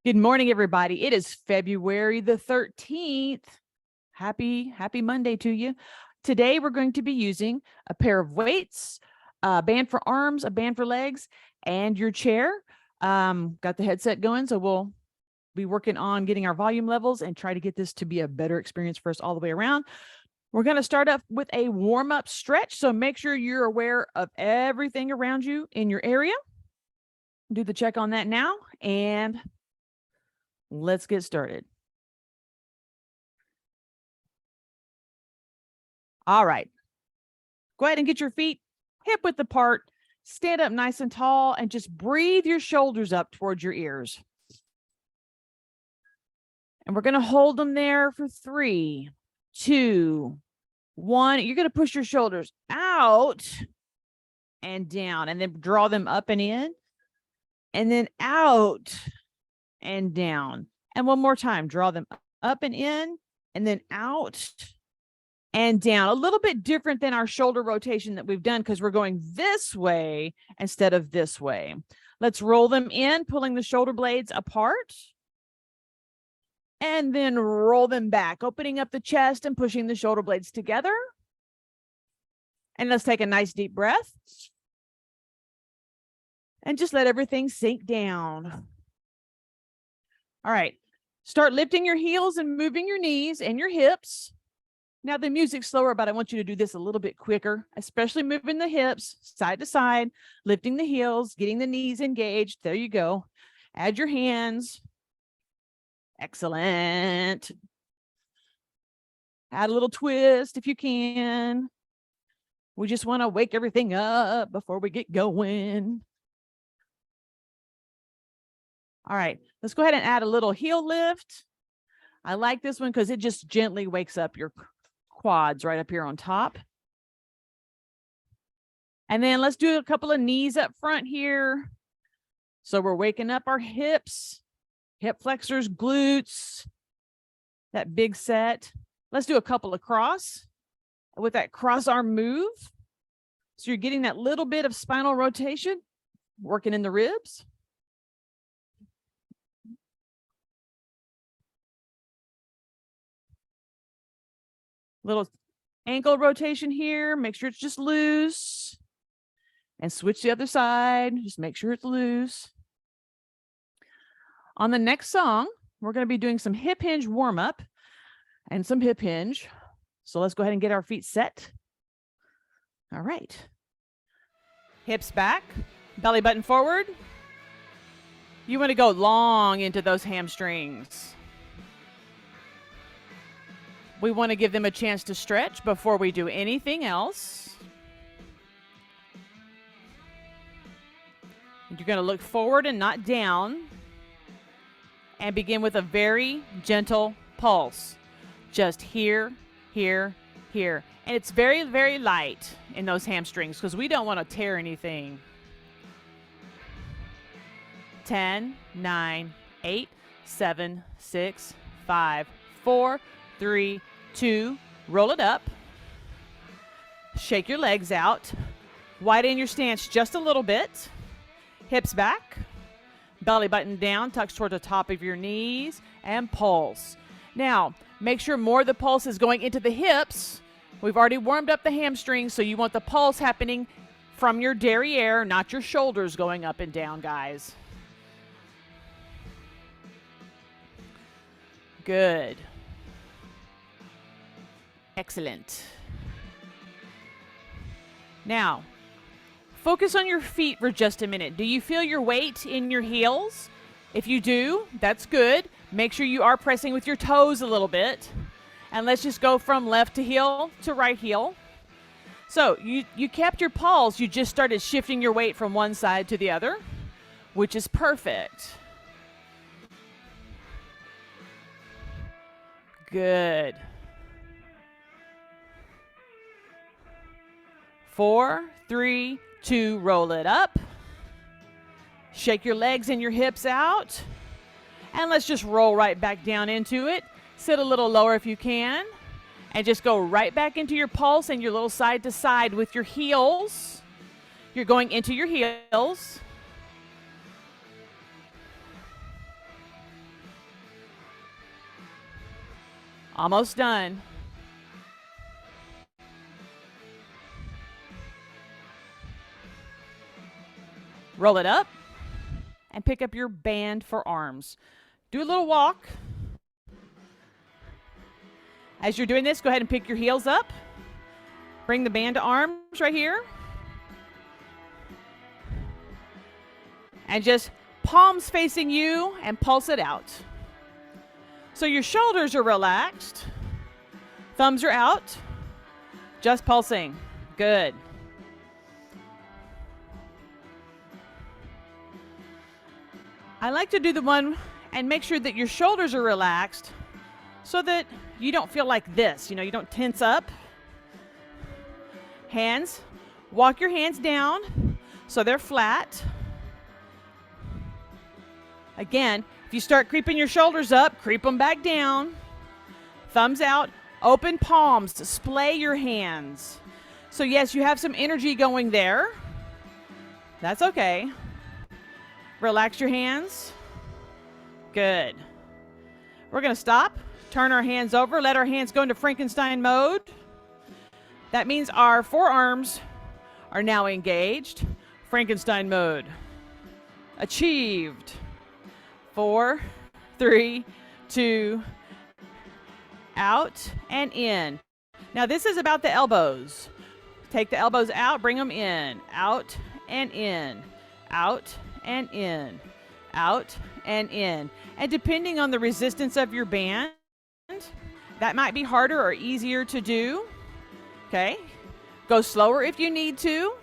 Good morning, everybody. It is February the 13th. Happy Monday to you. Today, we're going to be using a pair of weights, a band for arms, a band for legs, and your chair. Got the headset going, so we'll be working on getting our volume levels and try to get this to be a better experience for us all the way around. We're going to start off with a warm-up stretch, so make sure you're aware of everything around you in your area. Do the check on that now, and let's get started. All right. Go ahead and get your feet hip width apart. Stand up nice and tall and just breathe your shoulders up towards your ears. And we're going to hold them there for 3, 2, 1. You're going to push your shoulders out and down, and then draw them up and in, and then out and down. And one more time, draw them up and in, and then out and down. A little bit different than our shoulder rotation that we've done because we're going this way instead of this way. Let's roll them in, pulling the shoulder blades apart, and then roll them back, opening up the chest and pushing the shoulder blades together. And let's take a nice deep breath and just let everything sink down. All right, start lifting your heels and moving your knees and your hips. Now the music's slower, but I want you to do this a little bit quicker, especially moving the hips side to side, lifting the heels, getting the knees engaged. There you go. Add your hands. Excellent. Add a little twist if you can. We just want to wake everything up before we get going. All right, let's go ahead and add a little heel lift. I like this one because it just gently wakes up your quads right up here on top. And then let's do a couple of knees up front here. So we're waking up our hips, hip flexors, glutes, that big set. Let's do a couple of cross with that cross arm move. So you're getting that little bit of spinal rotation, working in the ribs. Little ankle rotation here. Make sure it's just loose. And switch the other side. Just make sure it's loose. On the next song, we're going to be doing some hip hinge warm-up and some hip hinge. So let's go ahead and get our feet set. All right. Hips back, belly button forward. You want to go long into those hamstrings. We want to give them a chance to stretch before we do anything else. You're going to look forward and not down. And begin with a very gentle pulse. Just here, here, here. And it's very, very light in those hamstrings because we don't want to tear anything. 10, 9, 8, 7, 6, 5, 4, 3, 2, roll it up. Shake your legs out. Widen your stance just a little bit. Hips back. Belly button down, tucks toward the top of your knees, and pulse. Now, make sure more of the pulse is going into the hips. We've already warmed up the hamstrings, so you want the pulse happening from your derriere, not your shoulders going up and down, guys. Good. Excellent. Now, focus on your feet for just a minute. Do you feel your weight in your heels? If you do, that's good. Make sure you are pressing with your toes a little bit. And let's just go from left to heel to right heel. So you kept your pulse. You just started shifting your weight from one side to the other, which is perfect. Good. 4, 3, 2, roll it up. Shake your legs and your hips out. And let's just roll right back down into it. Sit a little lower if you can. And just go right back into your pulse and your little side to side with your heels. You're going into your heels. Almost done. Roll it up and pick up your band for arms. Do a little walk. As you're doing this, go ahead and pick your heels up. Bring the band to arms right here. And just palms facing you and pulse it out. So your shoulders are relaxed. Thumbs are out. Just pulsing. Good. I like to do the one and make sure that your shoulders are relaxed so that you don't feel like this. You know, you don't tense up. Hands. Walk your hands down so they're flat. Again, if you start creeping your shoulders up, creep them back down. Thumbs out, open palms, splay your hands. So yes, you have some energy going there. That's okay. Relax your hands. Good. We're going to stop, turn our hands over, let our hands go into Frankenstein mode. That means our forearms are now engaged. Frankenstein mode. Achieved. 4, 3, 2, out and in. Now this is about the elbows. Take the elbows out, bring them in. Out and in. Out and in. Out and in. And depending on the resistance of your band, that might be harder or easier to do. Okay? Go slower if you need to,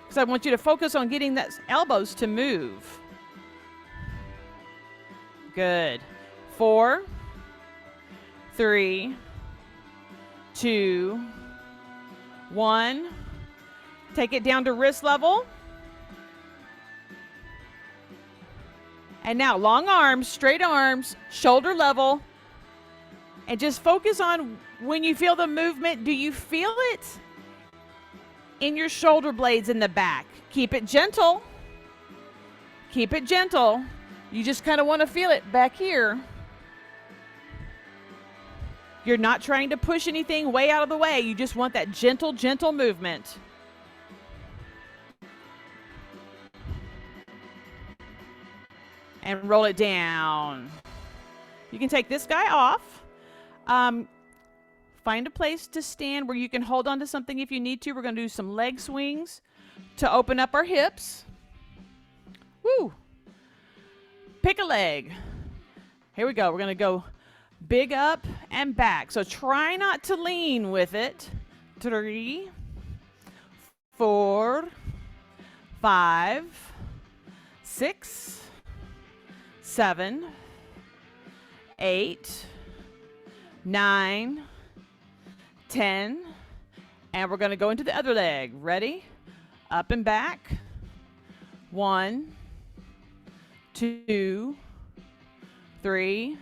because I want you to focus on getting that elbows to move. Good. 4, 3, 2, 1. Take it down to wrist level. And now long arms, straight arms, shoulder level. And just focus on when you feel the movement. Do you feel it in your shoulder blades in the back? Keep it gentle. Keep it gentle. You just kind of want to feel it back here. You're not trying to push anything way out of the way. You just want that gentle, gentle movement. And roll it down. You can take this guy off. Find a place to stand where you can hold on to something if you need to. We're going to do some leg swings to open up our hips. Woo! Pick a leg. Here we go. We're going to go big up and back. So try not to lean with it. 3, 4, 5, 6, 7, 8, 9, 10. And we're going to go into the other leg. Ready? Up and back. 1, 2, 3,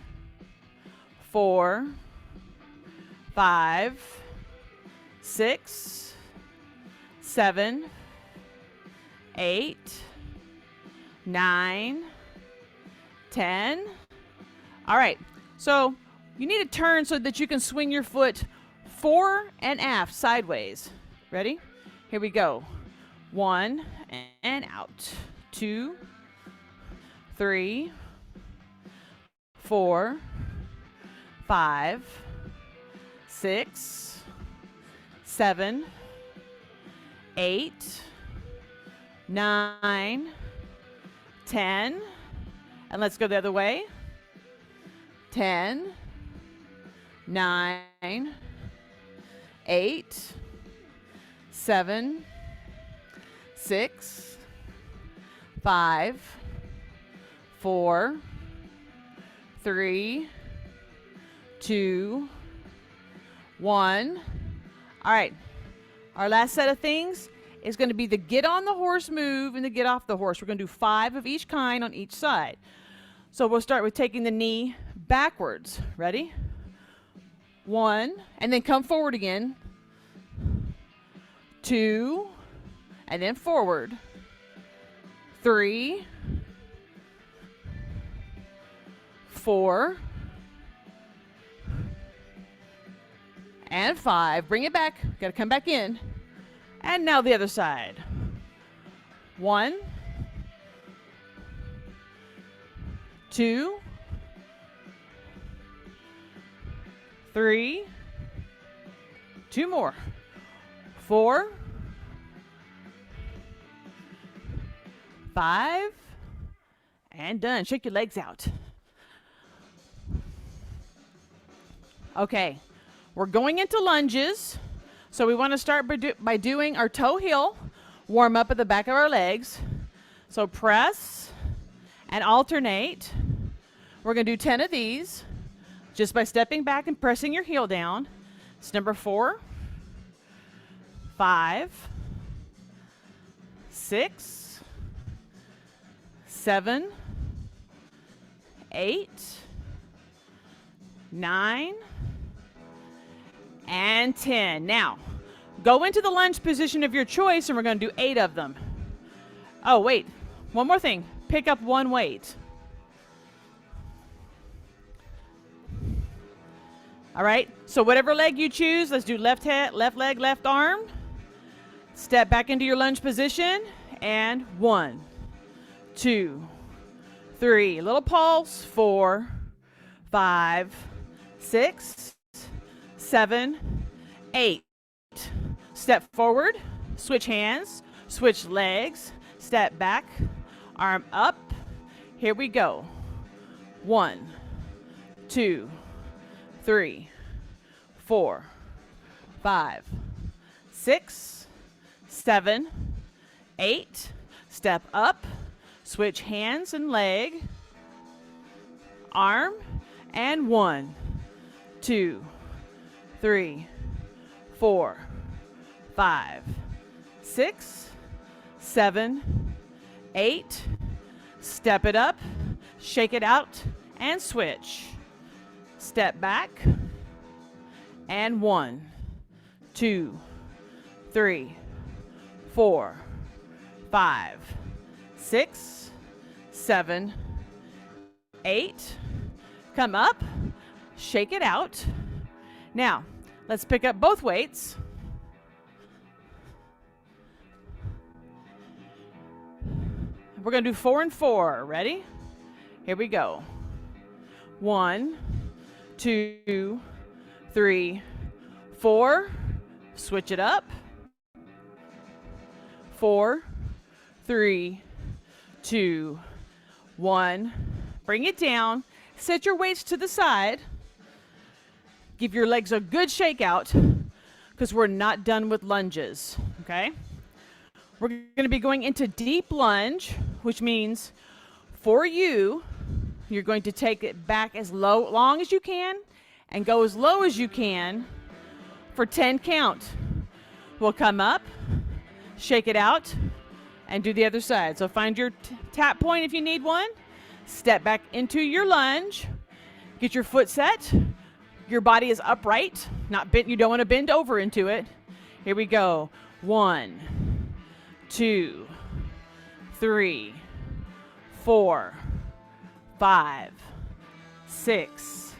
4, 5, 6, 7, 8, 9, 10. All right. So you need to turn so that you can swing your foot fore and aft sideways. Ready? Here we go. 1 and out. 2, 3, 4, 5, 6, 7, 8, 9, 10. And let's go the other way. 10, 9, 8, 7, 6, 5, 4, 3, 2, 1. All right. Our last set of things is going to be the get on the horse move and the get off the horse. We're going to do 5 of each kind on each side. So we'll start with taking the knee backwards. Ready? 1, and then come forward again. 2, and then forward. 3, 4, and 5. Bring it back. Got to come back in. And now the other side. 1, 2, 3, 2 more, 4, 5, and done. Shake your legs out. Okay, we're going into lunges. So we want to start by doing our toe heel warm up at the back of our legs. So press and alternate. We're going to do 10 of these just by stepping back and pressing your heel down. It's number 4, 5, 6, 7, 8, 9, and 10. Now, go into the lunge position of your choice, and we're going to do 8 of them. Oh, wait. One more thing. Pick up one weight. All right, so whatever leg you choose, let's do left leg, left arm. Step back into your lunge position, and 1, 2, 3. Little pulse. 4, 5, 6, 7, 8. Step forward, switch hands, switch legs, step back, arm up. Here we go. 1, 2, 3, 4, 5, 6, 7, 8. Step up, switch hands and leg, arm, and 1, 2, 3, 4, 5, 6, 7, 8. Step it up, shake it out, and switch. Step back, and 1, 2, 3, 4, 5, 6, 7, 8. Come up, shake it out. Now, let's pick up both weights. We're going to do 4 and 4. Ready? Here we go. 1, 2, 3, 4. Switch it up. 4, 3, 2, 1. Bring it down. Set your weights to the side. Give your legs a good shake out because we're not done with lunges, okay? We're going to be going into deep lunge, which means for you, you're going to take it back as long as you can and go as low as you can for 10 count. We'll come up, shake it out, and do the other side. So find your tap point if you need one. Step back into your lunge. Get your foot set. Your body is upright, not bent. You don't want to bend over into it. Here we go. 1, 2, 3, 4, 5, 6,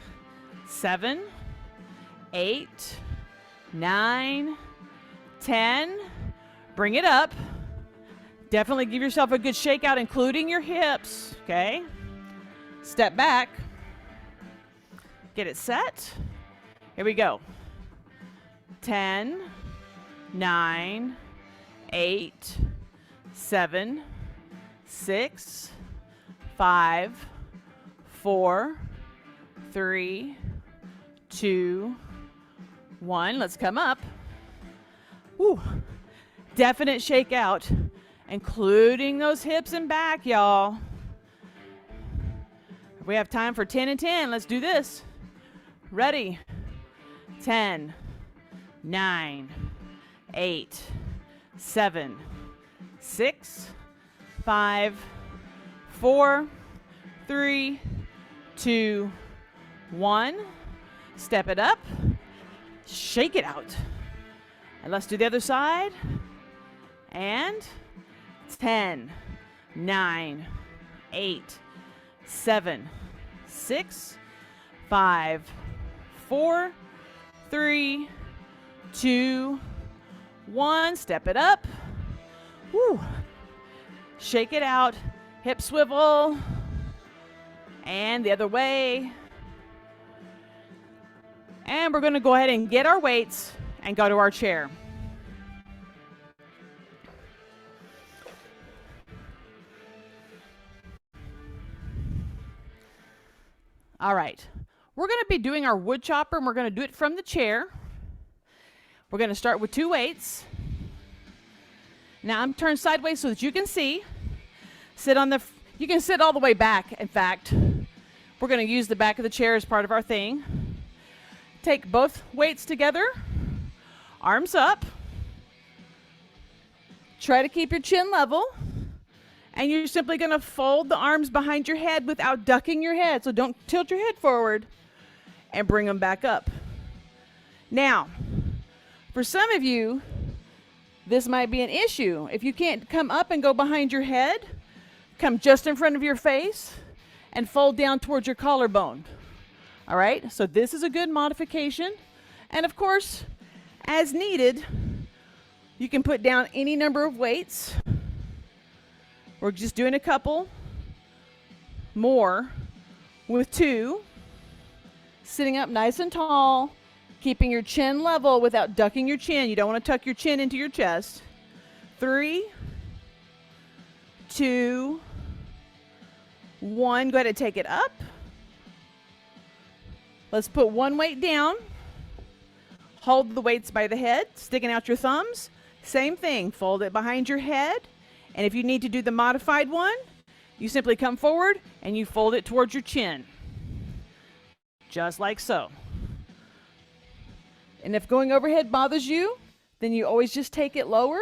7, 8, 9, 10. Bring it up. Definitely give yourself a good shake out, including your hips, okay? Step back. Get it set. Here we go. 10, 9, 8, 7, 6, 5, 4, 3, 2, 1. Let's come up. Woo. Definite shake out, including those hips and back, y'all. We have time for 10 and 10. Let's do this. Ready? 10, 9, 8, 7, 6, 5, 4, 3, 2, 1. Step it up. Shake it out. And let's do the other side. And 10, 9, 8, 7, 6, 5, 4, 3, 2, 1. Step it up. Woo. Shake it out. Hip swivel. And the other way. And we're going to go ahead and get our weights and go to our chair. All right. We're going to be doing our wood chopper, and we're going to do it from the chair. We're going to start with 2 weights. Now I'm turned sideways so that you can see. You can sit all the way back, in fact. We're going to use the back of the chair as part of our thing. Take both weights together, arms up. Try to keep your chin level. And you're simply going to fold the arms behind your head without ducking your head. So don't tilt your head forward, and bring them back up. Now, for some of you, this might be an issue. If you can't come up and go behind your head, come just in front of your face and fold down towards your collarbone. All right, so this is a good modification. And of course, as needed, you can put down any number of weights. We're just doing a couple more with 2. Sitting up nice and tall, keeping your chin level without ducking your chin. You don't want to tuck your chin into your chest. 3, 2, 1. Go ahead and take it up. Let's put 1 weight down. Hold the weights by the head, sticking out your thumbs. Same thing, fold it behind your head. And if you need to do the modified one, you simply come forward and you fold it towards your chin. Just like so. And if going overhead bothers you, then you always just take it lower.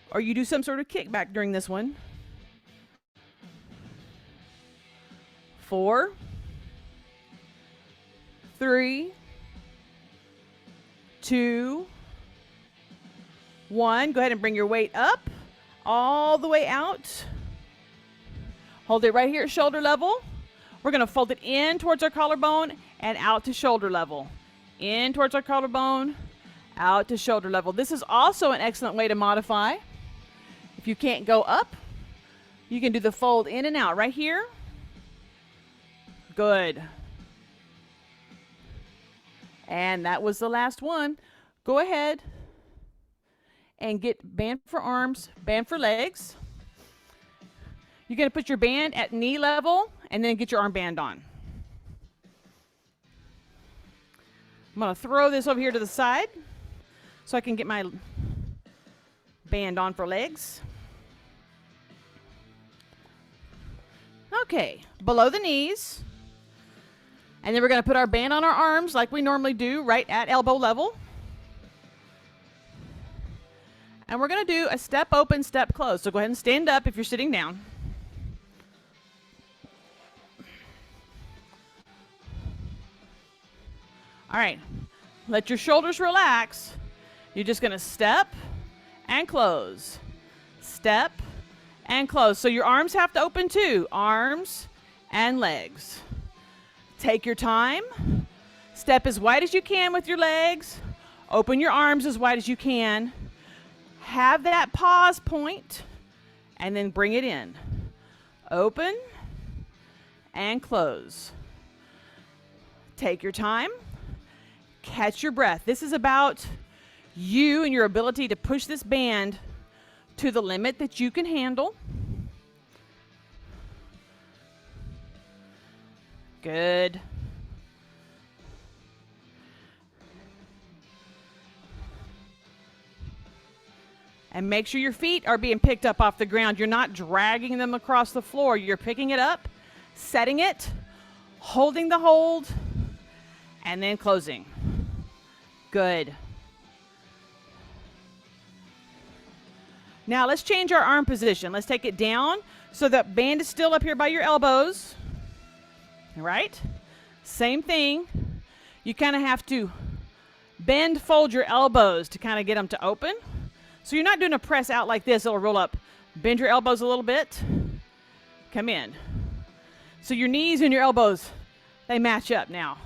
Or you do some sort of kickback during this one. 4, 3, 2, 1. Go ahead and bring your weight up, all the way out. Hold it right here at shoulder level. We're going to fold it in towards our collarbone and out to shoulder level. In towards our collarbone, out to shoulder level. This is also an excellent way to modify. If you can't go up, you can do the fold in and out right here. Good. And that was the last one. Go ahead and get band for arms, band for legs. You're going to put your band at knee level and then get your armband on. I'm going to throw this over here to the side so I can get my band on for legs. Okay, below the knees. And then we're going to put our band on our arms like we normally do, right at elbow level. And we're going to do a step open, step close. So go ahead and stand up if you're sitting down. All right, let your shoulders relax. You're just going to step and close. Step and close. So your arms have to open too. Arms and legs. Take your time. Step as wide as you can with your legs. Open your arms as wide as you can. Have that pause point and then bring it in. Open and close. Take your time. Catch your breath. This is about you and your ability to push this band to the limit that you can handle. Good. And make sure your feet are being picked up off the ground. You're not dragging them across the floor. You're picking it up, setting it, holding the hold, and then closing. Good. Now let's change our arm position. Let's take it down so the band is still up here by your elbows. All right? Same thing. You kind of have to bend, fold your elbows to kind of get them to open. So you're not doing a press out like this. It'll roll up. Bend your elbows a little bit. Come in. So your knees and your elbows, they match up now.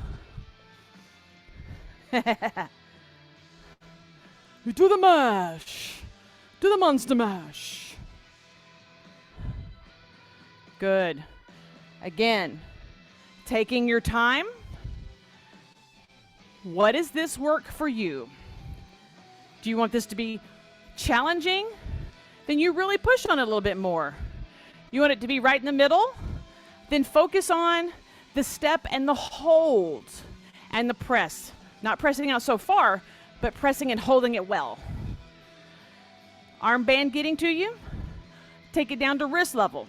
You do the mash. Do the monster mash. Good. Again, taking your time. What does this work for you? Do you want this to be challenging? Then you really push on it a little bit more. You want it to be right in the middle? Then focus on the step and the hold and the press. Not pressing out so far, but pressing and holding it well. Armband getting to you? Take it down to wrist level.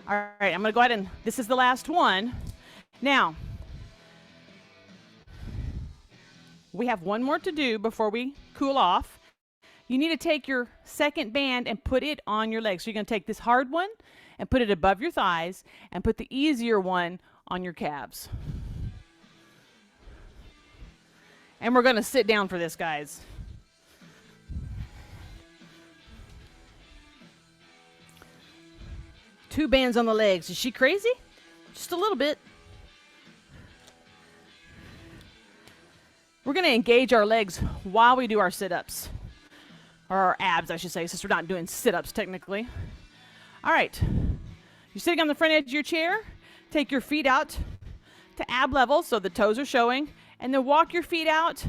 All right, I'm going to go ahead and this is the last one. Now, we have one more to do before we cool off. You need to take your second band and put it on your legs. So you're going to take this hard one and put it above your thighs and put the easier one on your calves. And we're going to sit down for this, guys. Two bands on the legs. Is she crazy? Just a little bit. We're going to engage our legs while we do our sit-ups. Or our abs, I should say, since we're not doing sit-ups technically. All right. You're sitting on the front edge of your chair. Take your feet out to ab level so the toes are showing. And then walk your feet out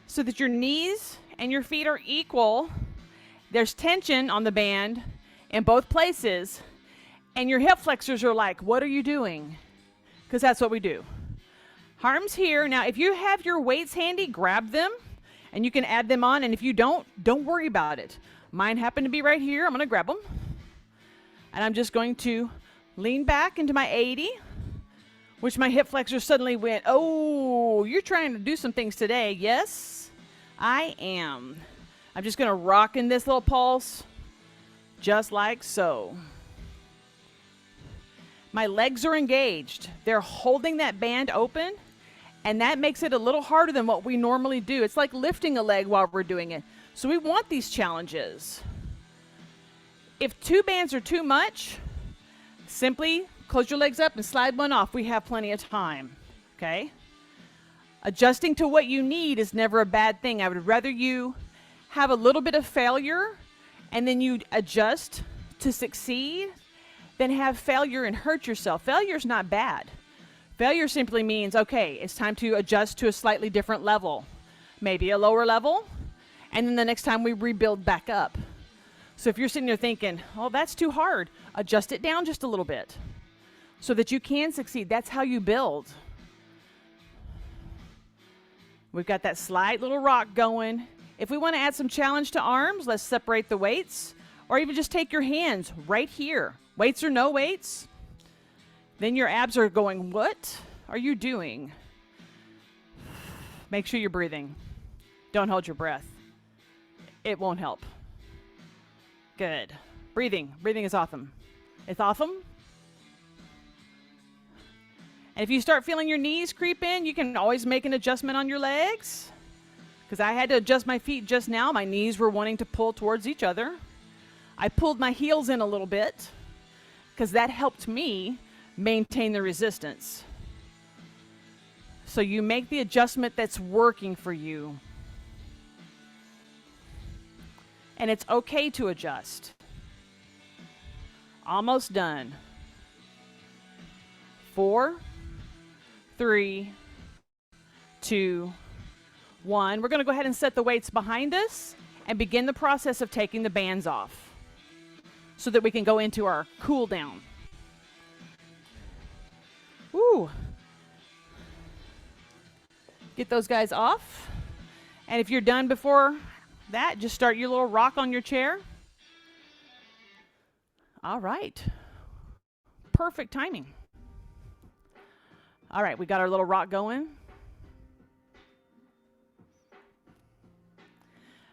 so that your knees and your feet are equal. There's tension on the band in both places. And your hip flexors are like, what are you doing? Because that's what we do. Arms here. Now, if you have your weights handy, grab them. And you can add them on. And if you don't worry about it. Mine happen to be right here. I'm going to grab them. And I'm just going to lean back into my 80. Which my hip flexors suddenly went, oh, you're trying to do some things today. Yes, I am. I'm just going to rock in this little pulse. Just like so. My legs are engaged. They're holding that band open. And that makes it a little harder than what we normally do. It's like lifting a leg while we're doing it. So we want these challenges. If two bands are too much, simply close your legs up and slide one off. We have plenty of time, okay? Adjusting to what you need is never a bad thing. I would rather you have a little bit of failure and then you adjust to succeed than have failure and hurt yourself. Failure is not bad. Failure simply means, okay, it's time to adjust to a slightly different level, maybe a lower level, and then the next time we rebuild back up. So if you're sitting there thinking, oh, that's too hard, adjust it down just a little bit so that you can succeed. That's how you build. We've got that slight little rock going. If we want to add some challenge to arms, let's separate the weights, or even just take your hands right here. Weights or no weights. Then your abs are going, what are you doing? Make sure you're breathing. Don't hold your breath. It won't help. Good. Breathing. Breathing is awesome. It's awesome. And if you start feeling your knees creep in, you can always make an adjustment on your legs. Because I had to adjust my feet just now. My knees were wanting to pull towards each other. I pulled my heels in a little bit because that helped me maintain the resistance. So you make the adjustment that's working for you. And it's okay to adjust. Almost done. 4, 3, 2, 1. We're going to go ahead and set the weights behind us and begin the process of taking the bands off so that we can go into our cool down. Woo. Get those guys off. And if you're done before that, just start your little rock on your chair. All right. Perfect timing. All right, we got our little rock going.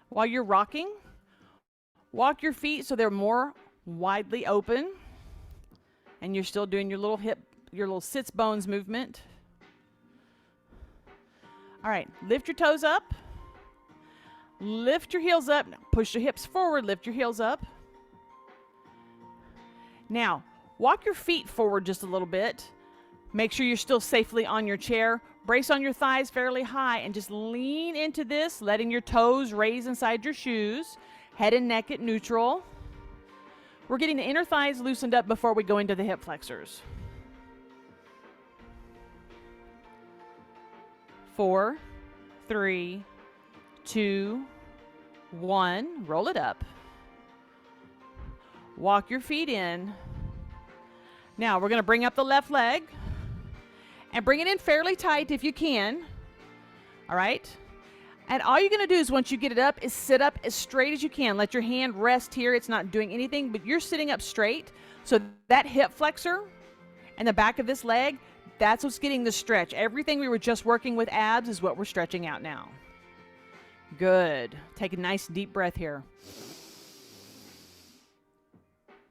While you're rocking, walk your feet so they're more widely open. And you're still doing your little sits bones movement. All right, lift your toes up. Lift your heels up. Now push your hips forward, lift your heels up. Now, Walk your feet forward just a little bit. Make sure you're still safely on your chair. Brace on your thighs fairly high and just lean into this, letting your toes raise inside your shoes. Head and neck at neutral. We're getting the inner thighs loosened up before we go into the hip flexors. 4, 3, 2, 1. Roll it up. Walk your feet in. Now we're going to bring up the left leg and bring it in fairly tight if you can. All right. And all you're going to do is once you get it up is sit up as straight as you can. Let your hand rest here. It's not doing anything, but you're sitting up straight. So that hip flexor and the back of this leg, that's what's getting the stretch. Everything we were just working with abs is what we're stretching out now. Good. Take a nice deep breath here.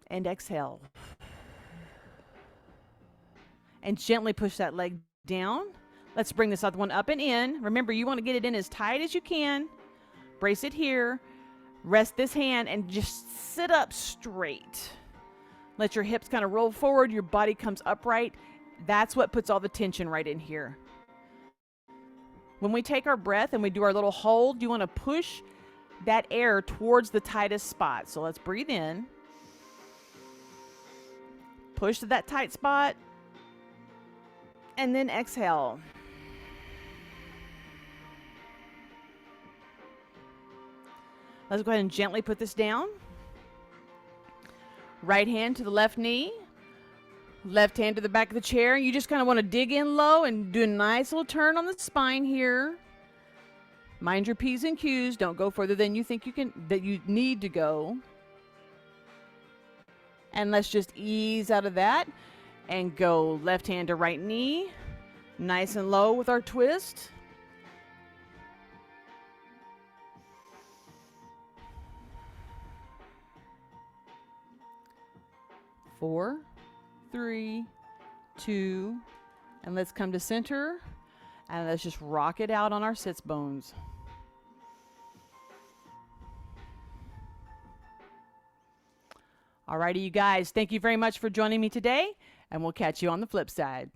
And exhale. And gently push that leg down. Let's bring this other one up and in. Remember, you want to get it in as tight as you can. Brace it here. Rest this hand and just sit up straight. Let your hips kind of roll forward. Your body comes upright. That's what puts all the tension right in here. When we take our breath and we do our little hold, you want to push that air towards the tightest spot. So let's breathe in. Push to that tight spot. And then exhale. Let's go ahead and gently put this down. Right hand to the left knee. Left hand to the back of the chair. You just kind of want to dig in low and do a nice little turn on the spine here. Mind your P's and Q's. Don't go further than you think you need to go. And let's just ease out of that and go left hand to right knee. Nice and low with our twist. Four, 3, 2, and let's come to center and let's just rock it out on our sits bones. Alrighty, you guys, thank you very much for joining me today, and we'll catch you on the flip side.